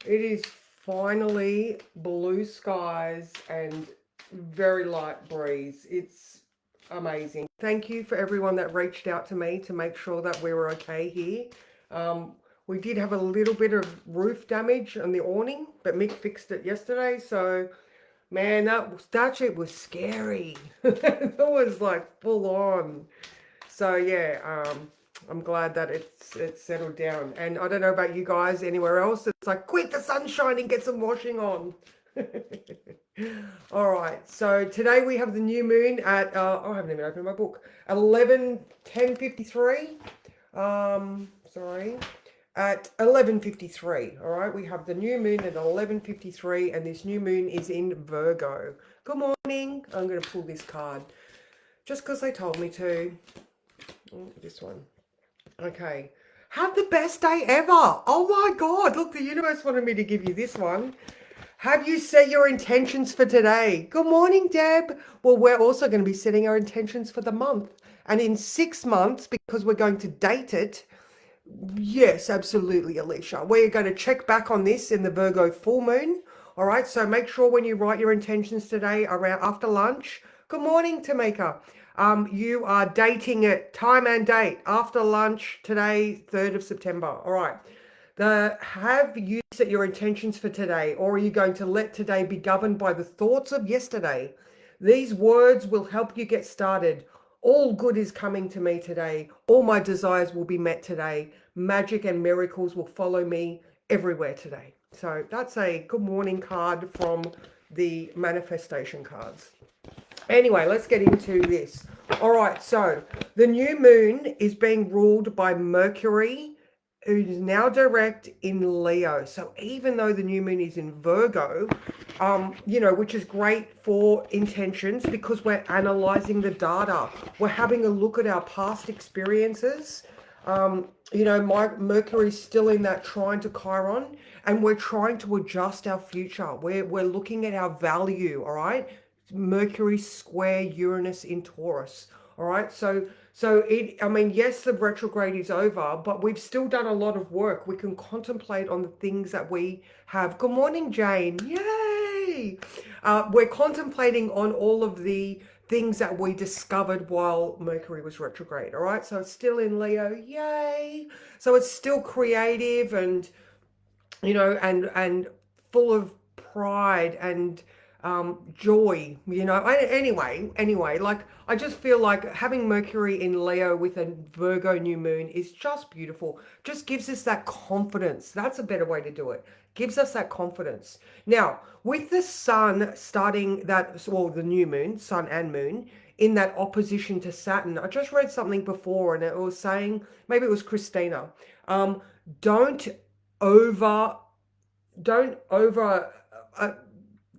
It is finally blue skies and very light breeze. It's amazing. Thank you for everyone that reached out to me to make sure that we were okay here. Um, we did have a little bit of roof damage on the awning, but Mick fixed it yesterday. So, man, that shit was scary. It was like full on. So yeah, I'm glad that it's settled down. And I don't know about you guys anywhere else. It's like, quick, the sun's shining, get some washing on. All right. So today we have the new moon at I haven't even opened my book. At 11:10:53. Sorry. At 11:53. All right. We have the new moon at 11:53, and this new moon is in Virgo. Good morning. I'm going to pull this card just because they told me to. Oh, this one. Okay. Have the best day ever. Oh my God. Look, the universe wanted me to give you this one. Have you set your intentions for today? Good morning, Deb. Well, we're also going to be setting our intentions for the month. And in 6 months, because we're going to date it, yes, absolutely, Alicia. We're going to check back on this in the Virgo full moon. All right. So make sure when you write your intentions today around after lunch. Good morning, Tamika. You are dating it, time and date, after lunch today, 3rd of September. All right. Have you set your intentions for today, or are you going to let today be governed by the thoughts of yesterday? These words will help you get started. All good is coming to me today. All my desires will be met today. Magic and miracles will follow me everywhere today. So that's a good morning card from the manifestation cards. Anyway, let's get into this. All right, so the new moon is being ruled by Mercury, who is now direct in Leo. So even though the new moon is in Virgo, which is great for intentions because we're analyzing the data. We're having a look at our past experiences. My Mercury's still in that trine to Chiron, and we're trying to adjust our future. We're looking at our value, all right? Mercury square Uranus in Taurus. All right. Yes, the retrograde is over, but we've still done a lot of work. We can contemplate on the things that we have. Good morning, Jane. Yay. We're contemplating on all of the things that we discovered while Mercury was retrograde. All right. So it's still in Leo. Yay. So it's still creative and, and full of pride and joy, anyway, like I just feel like having Mercury in Leo with a Virgo new moon is just beautiful. Just gives us that confidence. That's a better way to do it. Gives us that confidence. Now, with the sun starting that, well, the new moon, sun and moon, in that opposition to Saturn, I just read something before and it was saying, maybe it was Christina, um, don't over don't uh,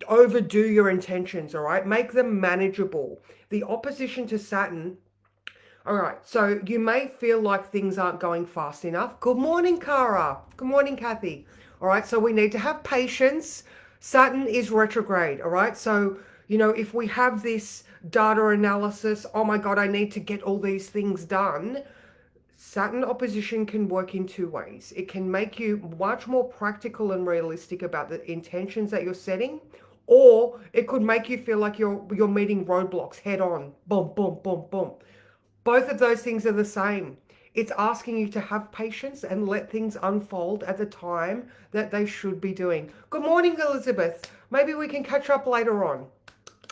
overdo your intentions, all right? Make them manageable. The opposition to Saturn, all right, so you may feel like things aren't going fast enough. Good morning, Cara. Good morning, Kathy. All right, so we need to have patience. Saturn is retrograde, all right? So, if we have this data analysis, oh my God, I need to get all these things done. Saturn opposition can work in two ways. It can make you much more practical and realistic about the intentions that you're setting, or it could make you feel like you're meeting roadblocks head on. Boom, boom, boom, boom. Both of those things are the same. It's asking you to have patience and let things unfold at the time that they should be doing. Good morning, Elizabeth. Maybe we can catch up later on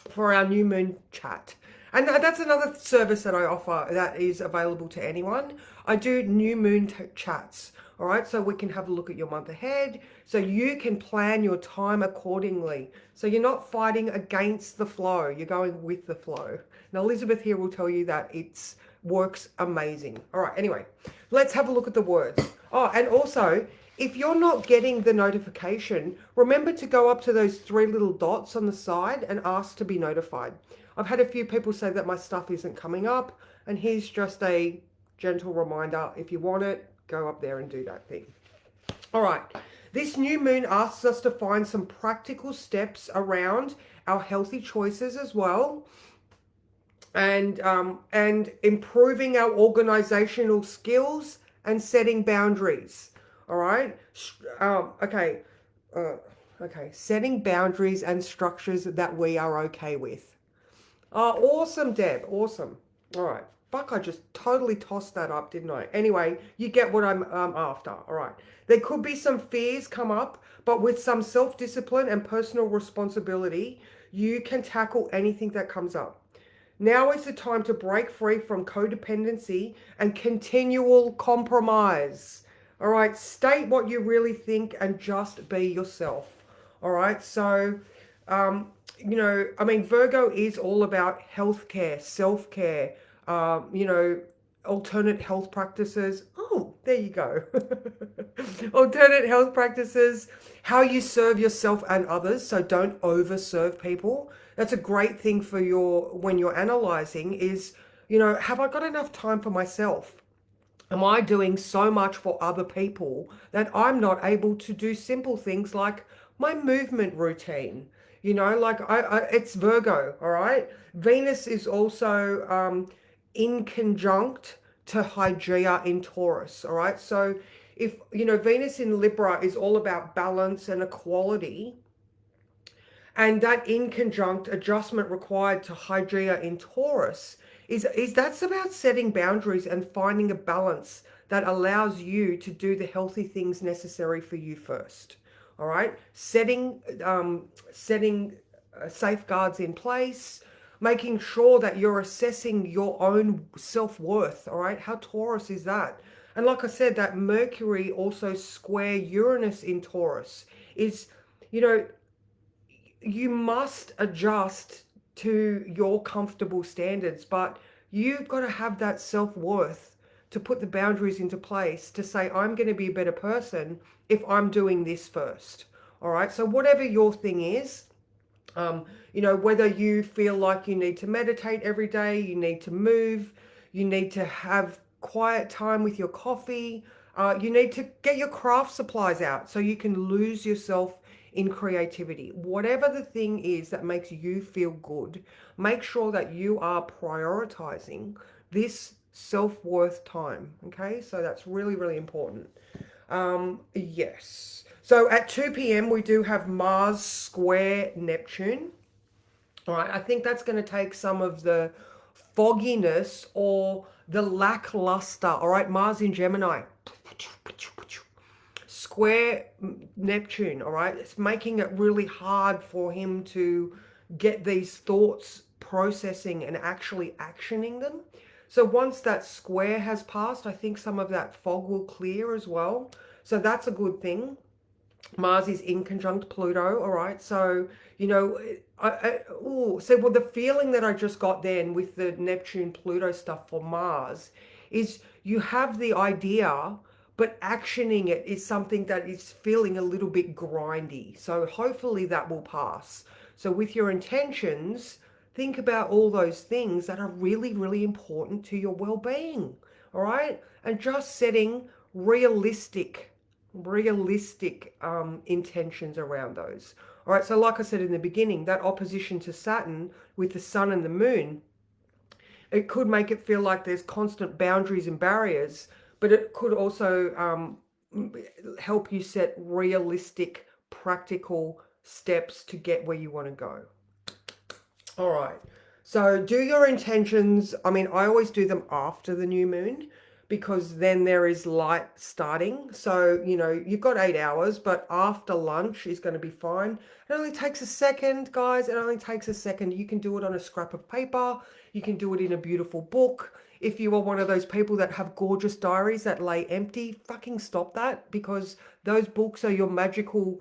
for our new moon chat. And that's another service that I offer that is available to anyone. I do new moon chats. All right, so we can have a look at your month ahead, so you can plan your time accordingly. So you're not fighting against the flow, you're going with the flow. Now, Elizabeth here will tell you that it's works amazing. All right, anyway, let's have a look at the words. Oh, and also, if you're not getting the notification, remember to go up to those three little dots on the side and ask to be notified. I've had a few people say that my stuff isn't coming up, and here's just a gentle reminder. If you want it, go up there and do that thing. All right. This new moon asks us to find some practical steps around our healthy choices as well, and improving our organizational skills and setting boundaries. All right. Okay. Okay, setting boundaries and structures that we are okay with. Oh, awesome, Deb. Awesome. All right. Fuck, I just totally tossed that up, didn't I? Anyway, you get what I'm after. All right. There could be some fears come up, but with some self-discipline and personal responsibility, you can tackle anything that comes up. Now is the time to break free from codependency and continual compromise. All right. State what you really think and just be yourself. All right. So, I mean, Virgo is all about healthcare, self care, you know, alternate health practices. Oh, there you go. Alternate health practices, how you serve yourself and others. So don't overserve people. That's a great thing for when you're analyzing is, have I got enough time for myself? Am I doing so much for other people that I'm not able to do simple things like my movement routine? Like it's Virgo, all right? Venus is also in conjunct to Hygeia in Taurus, all right? So if, Venus in Libra is all about balance and equality, and that in conjunct adjustment required to Hygeia in Taurus is that's about setting boundaries and finding a balance that allows you to do the healthy things necessary for you first. All right, setting safeguards in place, making sure that you're assessing your own self-worth. All right, how Taurus is that? And like I said, that Mercury also square Uranus in Taurus is, you know, you must adjust to your comfortable standards, but you've got to have that self-worth to put the boundaries into place to say, I'm going to be a better person if I'm doing this first. All right. So whatever your thing is, whether you feel like you need to meditate every day, you need to move, you need to have quiet time with your coffee, you need to get your craft supplies out so you can lose yourself in creativity. Whatever the thing is that makes you feel good, make sure that you are prioritizing this self-worth time. Okay, so that's really, really important. Yes. So at 2 p.m. we do have Mars square Neptune. All right, I think that's going to take some of the fogginess or the lackluster. All right, Mars in Gemini. Square Neptune, all right? It's making it really hard for him to get these thoughts processing and actually actioning them. So once that square has passed, I think some of that fog will clear as well. So that's a good thing. Mars is in conjunct Pluto, all right? So, well, the feeling that I just got then with the Neptune Pluto stuff for Mars is you have the idea, but actioning it is something that is feeling a little bit grindy. So hopefully that will pass. So with your intentions, think about all those things that are really, really important to your well-being, all right? And just setting realistic intentions around those. All right, so like I said in the beginning, that opposition to Saturn with the sun and the moon, it could make it feel like there's constant boundaries and barriers, but it could also help you set realistic, practical steps to get where you want to go. All right. So do your intentions. I mean, I always do them after the new moon because then there is light starting. So, you've got 8 hours, but after lunch is going to be fine. It only takes a second, guys. It only takes a second. You can do it on a scrap of paper. You can do it in a beautiful book. If you are one of those people that have gorgeous diaries that lay empty, fucking stop that, because those books are your magical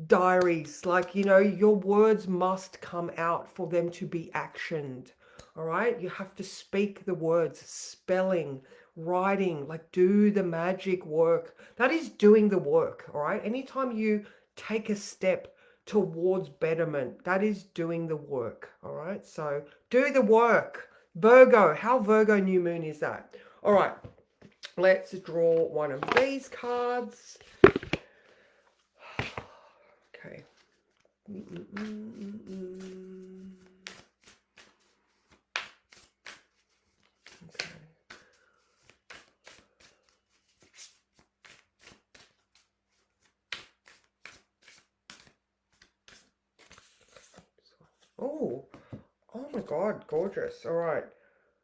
diaries. Like, your words must come out for them to be actioned. All right, you have to speak the words, spelling, writing, like do the magic work. That is doing the work. All right, anytime you take a step towards betterment, that is doing the work. All right, so do the work. Virgo, how Virgo new moon is that? All right, let's draw one of these cards. Okay. Okay. Oh, oh my God, gorgeous. All right.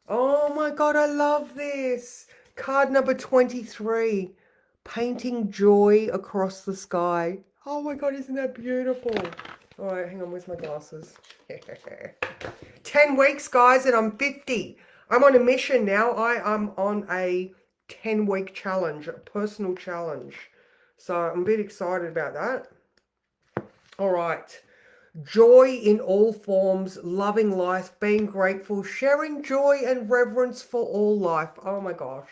Oh my God, I love this. Card number 23. Painting joy across the sky. Oh my God, isn't that beautiful? All right, hang on, where's my glasses? 10 weeks, guys, and I'm 50. I'm on a mission now. I am on a 10-week challenge, a personal challenge. So I'm a bit excited about that. All right. Joy in all forms, loving life, being grateful, sharing joy and reverence for all life. Oh my gosh.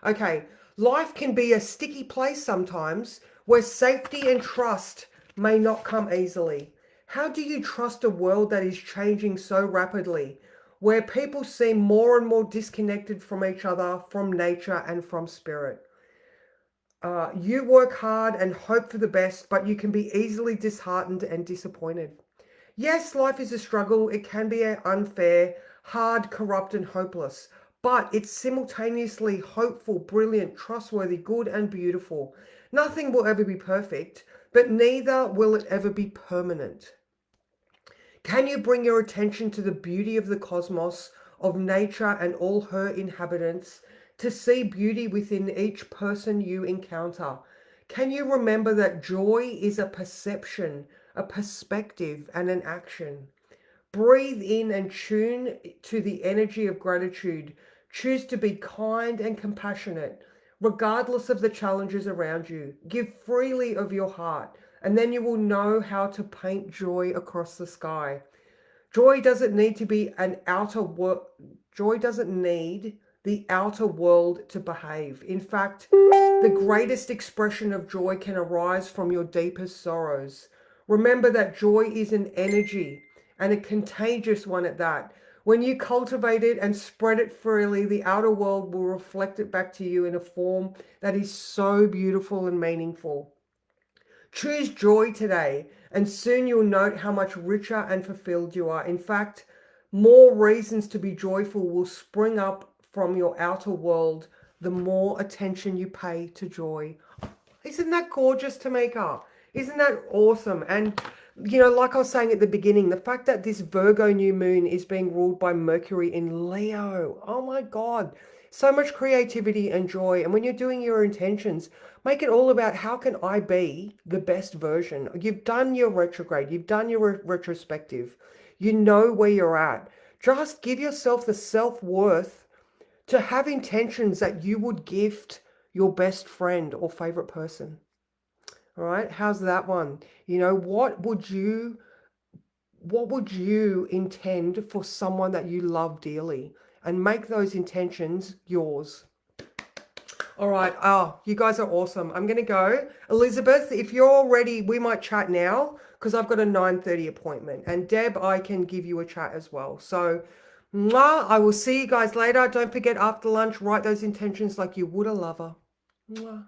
Okay, life can be a sticky place sometimes where safety and trust may not come easily. How do you trust a world that is changing so rapidly, where people seem more and more disconnected from each other, from nature, and from spirit? You work hard and hope for the best, but you can be easily disheartened and disappointed. Yes, life is a struggle. It can be unfair, hard, corrupt, and hopeless, but it's simultaneously hopeful, brilliant, trustworthy, good, and beautiful. Nothing will ever be perfect, but neither will it ever be permanent. Can you bring your attention to the beauty of the cosmos, of nature and all her inhabitants, to see beauty within each person you encounter? Can you remember that joy is a perception, a perspective, and an action? Breathe in and tune to the energy of gratitude. Choose to be kind and compassionate, regardless of the challenges around you. Give freely of your heart, and then you will know how to paint joy across the sky. Joy doesn't need to be an outer world. Joy doesn't need the outer world to behave. In fact, the greatest expression of joy can arise from your deepest sorrows. Remember that joy is an energy, and a contagious one at that. When you cultivate it and spread it freely, the outer world will reflect it back to you in a form that is so beautiful and meaningful. Choose joy today, and soon you'll note how much richer and fulfilled you are. In fact, more reasons to be joyful will spring up from your outer world the more attention you pay to joy. Isn't that gorgeous, Tamika? Isn't that awesome? And, you know, like I was saying at the beginning, the fact that this Virgo new moon is being ruled by Mercury in Leo. Oh my God. So much creativity and joy. And when you're doing your intentions, make it all about how can I be the best version? You've done your retrograde. You've done your retrospective. You know where you're at. Just give yourself the self-worth to have intentions that you would gift your best friend or favorite person. All right, how's that one? You know, what would you intend for someone that you love dearly, and make those intentions yours. All right. Oh, you guys are awesome. I'm going to go. Elizabeth, if you're all ready, we might chat now because I've got a 9:30 appointment. And Deb, I can give you a chat as well. So, mwah, I will see you guys later. Don't forget after lunch, write those intentions like you would a lover. Mwah.